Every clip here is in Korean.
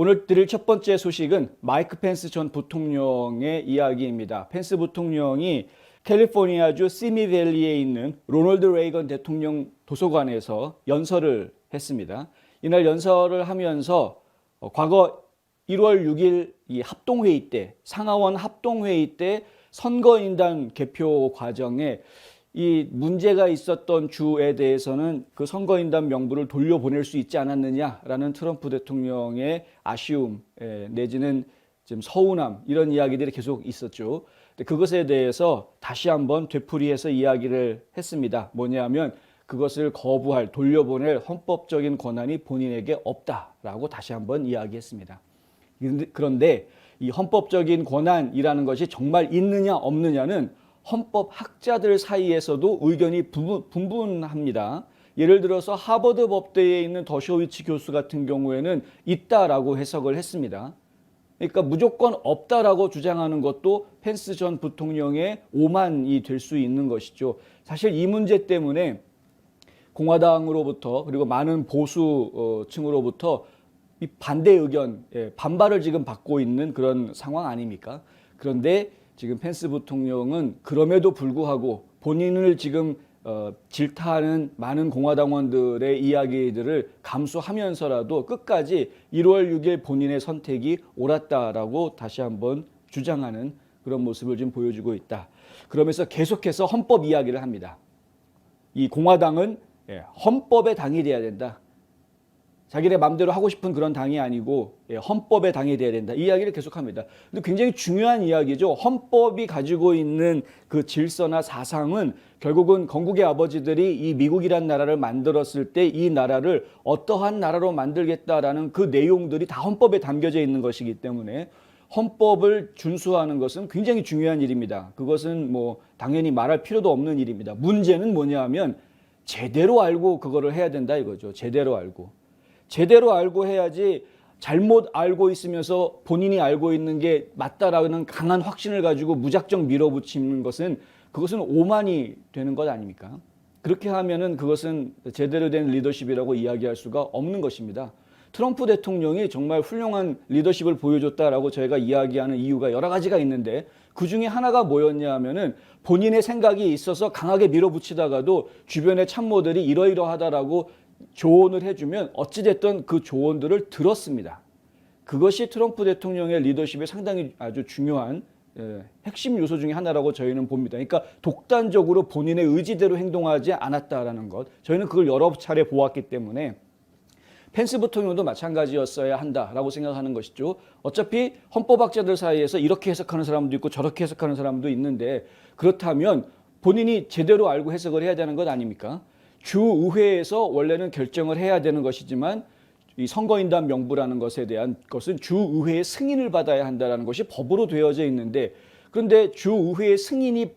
오늘 드릴 첫 번째 소식은 마이크 펜스 전 부통령의 이야기입니다. 펜스 부통령이 캘리포니아주 시미밸리에 있는 로널드 레이건 대통령 도서관에서 연설을 했습니다. 이날 연설을 하면서 과거 1월 6일 이 합동회의 때, 상하원 합동회의 때 선거인단 개표 과정에 이 문제가 있었던 주에 대해서는 그 선거인단 명부를 돌려보낼 수 있지 않았느냐라는 트럼프 대통령의 아쉬움 내지는 지금 서운함 이런 이야기들이 계속 있었죠. 그것에 대해서 다시 한번 되풀이해서 이야기를 했습니다. 뭐냐면 그것을 거부할, 돌려보낼 헌법적인 권한이 본인에게 없다라고 다시 한번 이야기했습니다. 그런데 이 헌법적인 권한이라는 것이 정말 있느냐 없느냐는 헌법학자들 사이에서도 의견이 분분합니다. 예를 들어서 하버드 법대에 있는 더쇼위츠 교수 같은 경우에는 있다라고 해석을 했습니다. 그러니까 무조건 없다라고 주장하는 것도 펜스 전 부통령의 오만이 될 수 있는 것이죠. 사실 이 문제 때문에 공화당으로부터 그리고 많은 보수층으로부터 이 반대 의견, 반발을 지금 받고 있는 그런 상황 아닙니까? 그런데 지금 펜스 부통령은 그럼에도 불구하고 본인을 지금 질타하는 많은 공화당원들의 이야기들을 감수하면서라도 끝까지 1월 6일 본인의 선택이 옳았다라고 다시 한번 주장하는 그런 모습을 지금 보여주고 있다. 그러면서 계속해서 헌법 이야기를 합니다. 이 공화당은 헌법의 당이 돼야 된다. 자기네 마음대로 하고 싶은 그런 당이 아니고 헌법의 당이 돼야 된다. 이 이야기를 계속합니다. 근데 굉장히 중요한 이야기죠. 헌법이 가지고 있는 그 질서나 사상은 결국은 건국의 아버지들이 이 미국이란 나라를 만들었을 때 이 나라를 어떠한 나라로 만들겠다라는 그 내용들이 다 헌법에 담겨져 있는 것이기 때문에 헌법을 준수하는 것은 굉장히 중요한 일입니다. 그것은 뭐 당연히 말할 필요도 없는 일입니다. 문제는 뭐냐 하면 제대로 알고 그거를 해야 된다 이거죠. 제대로 알고. 제대로 알고 해야지 잘못 알고 있으면서 본인이 알고 있는 게 맞다라는 강한 확신을 가지고 무작정 밀어붙이는 것은 그것은 오만이 되는 것 아닙니까? 그렇게 하면은 그것은 제대로 된 리더십이라고 이야기할 수가 없는 것입니다. 트럼프 대통령이 정말 훌륭한 리더십을 보여줬다라고 저희가 이야기하는 이유가 여러 가지가 있는데 그 중에 하나가 뭐였냐 하면은 본인의 생각이 있어서 강하게 밀어붙이다가도 주변의 참모들이 이러이러하다라고 조언을 해주면 어찌됐든 그 조언들을 들었습니다. 그것이 트럼프 대통령의 리더십의 상당히 아주 중요한 핵심 요소 중에 하나라고 저희는 봅니다. 그러니까 독단적으로 본인의 의지대로 행동하지 않았다라는 것. 저희는 그걸 여러 차례 보았기 때문에 펜스 부통령도 마찬가지였어야 한다라고 생각하는 것이죠. 어차피 헌법학자들 사이에서 이렇게 해석하는 사람도 있고 저렇게 해석하는 사람도 있는데 그렇다면 본인이 제대로 알고 해석을 해야 되는 것 아닙니까? 주의회에서 원래는 결정을 해야 되는 것이지만 이 선거인단 명부라는 것에 대한 것은 주의회의 승인을 받아야 한다는 것이 법으로 되어져 있는데 그런데 주의회의 승인이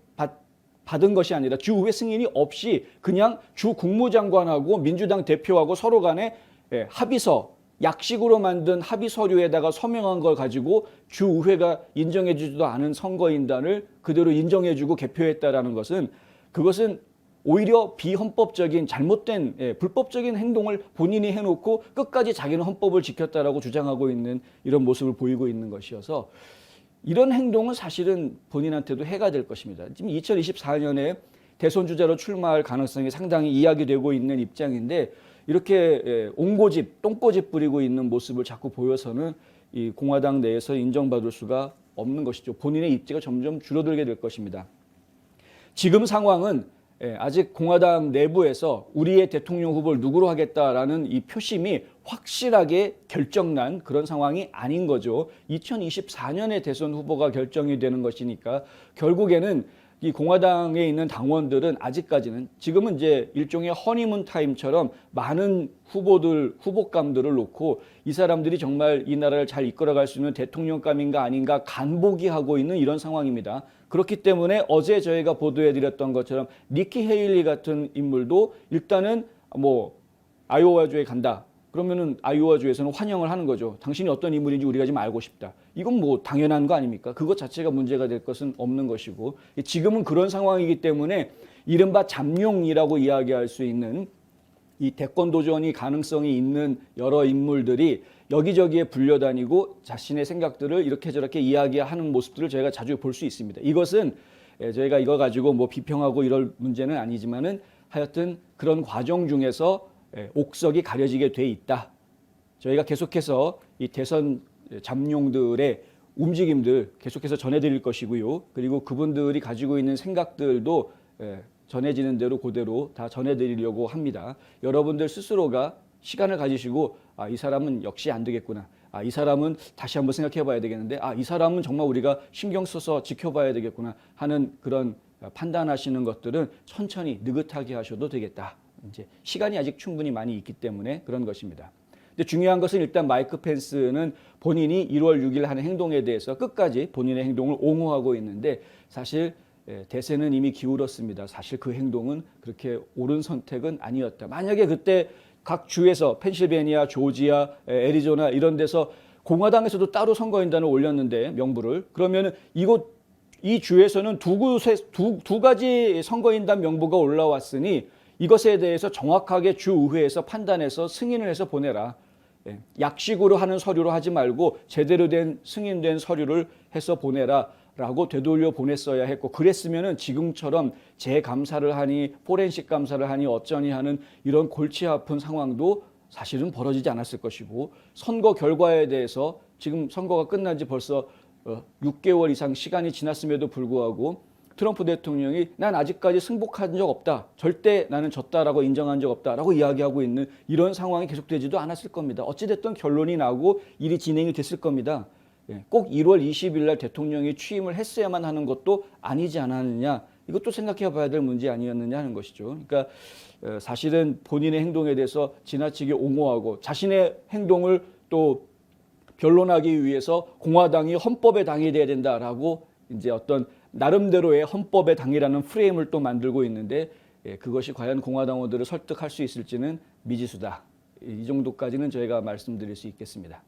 받은 것이 아니라 주의회 승인이 없이 그냥 주 국무장관하고 민주당 대표하고 서로 간에 합의서, 약식으로 만든 합의 서류에다가 서명한 걸 가지고 주의회가 인정해주지도 않은 선거인단을 그대로 인정해주고 개표했다라는 것은 그것은 오히려 비헌법적인 잘못된 불법적인 행동을 본인이 해놓고 끝까지 자기는 헌법을 지켰다라고 주장하고 있는 이런 모습을 보이고 있는 것이어서 이런 행동은 사실은 본인한테도 해가 될 것입니다. 지금 2024년에 대선 주자로 출마할 가능성이 상당히 이야기되고 있는 입장인데 이렇게 옹고집, 똥꼬집 부리고 있는 모습을 자꾸 보여서는 이 공화당 내에서 인정받을 수가 없는 것이죠. 본인의 입지가 점점 줄어들게 될 것입니다. 지금 상황은 아직 공화당 내부에서 우리의 대통령 후보를 누구로 하겠다라는 이 표심이 확실하게 결정난 그런 상황이 아닌 거죠. 2024년에 대선 후보가 결정이 되는 것이니까 결국에는 이 공화당에 있는 당원들은 아직까지는 지금은 이제 일종의 허니문 타임처럼 많은 후보감들을 놓고 이 사람들이 정말 이 나라를 잘 이끌어갈 수 있는 대통령감인가 아닌가 간보기하고 있는 이런 상황입니다. 그렇기 때문에 어제 저희가 보도해드렸던 것처럼 니키 헤일리 같은 인물도 일단은 뭐 아이오와주에 간다. 그러면은 아이오와주에서는 환영을 하는 거죠. 당신이 어떤 인물인지 우리가 좀 알고 싶다. 이건 뭐 당연한 거 아닙니까? 그것 자체가 문제가 될 것은 없는 것이고 지금은 그런 상황이기 때문에 이른바 잠룡이라고 이야기할 수 있는 이 대권 도전이 가능성이 있는 여러 인물들이 여기저기에 불려다니고 자신의 생각들을 이렇게 저렇게 이야기하는 모습들을 저희가 자주 볼 수 있습니다. 이것은 저희가 이거 가지고 뭐 비평하고 이럴 문제는 아니지만은 하여튼 그런 과정 중에서 옥석이 가려지게 돼 있다. 저희가 계속해서 이 대선 잠룡들의 움직임들 계속해서 전해드릴 것이고요. 그리고 그분들이 가지고 있는 생각들도 전해지는 대로 그대로 다 전해드리려고 합니다. 여러분들 스스로가 시간을 가지시고 이 사람은 역시 안 되겠구나. 이 사람은 다시 한번 생각해 봐야 되겠는데 이 사람은 정말 우리가 신경 써서 지켜봐야 되겠구나 하는 그런 판단하시는 것들은 천천히 느긋하게 하셔도 되겠다. 이제 시간이 아직 충분히 많이 있기 때문에 그런 것입니다. 근데 중요한 것은 일단 마이크 펜스는 본인이 1월 6일 하는 행동에 대해서 끝까지 본인의 행동을 옹호하고 있는데 사실 대세는 이미 기울었습니다. 사실 그 행동은 그렇게 옳은 선택은 아니었다. 만약에 그때 각 주에서 펜실베니아, 조지아, 애리조나 이런 데서 공화당에서도 따로 선거인단을 올렸는데 명부를 그러면 이 주에서는 두 가지 선거인단 명부가 올라왔으니 이것에 대해서 정확하게 주의회에서 판단해서 승인을 해서 보내라. 약식으로 하는 서류로 하지 말고 제대로 된 승인된 서류를 해서 보내라 라고 되돌려 보냈어야 했고 그랬으면은 지금처럼 재감사를 하니 포렌식 감사를 하니 어쩌니 하는 이런 골치 아픈 상황도 사실은 벌어지지 않았을 것이고 선거 결과에 대해서 지금 선거가 끝난 지 벌써 6개월 이상 시간이 지났음에도 불구하고 트럼프 대통령이 난 아직까지 승복한 적 없다. 절대 나는 졌다라고 인정한 적 없다라고 이야기하고 있는 이런 상황이 계속되지도 않았을 겁니다. 어찌됐든 결론이 나고 일이 진행이 됐을 겁니다. 꼭 1월 20일 날 대통령이 취임을 했어야만 하는 것도 아니지 않았느냐. 이것도 생각해 봐야 될 문제 아니었느냐 하는 것이죠. 그러니까 사실은 본인의 행동에 대해서 지나치게 옹호하고 자신의 행동을 또 변론하기 위해서 공화당이 헌법의 당이 돼야 된다라고 이제 어떤 나름대로의 헌법의 당이라는 프레임을 또 만들고 있는데 그것이 과연 공화당원들을 설득할 수 있을지는 미지수다. 이 정도까지는 저희가 말씀드릴 수 있겠습니다.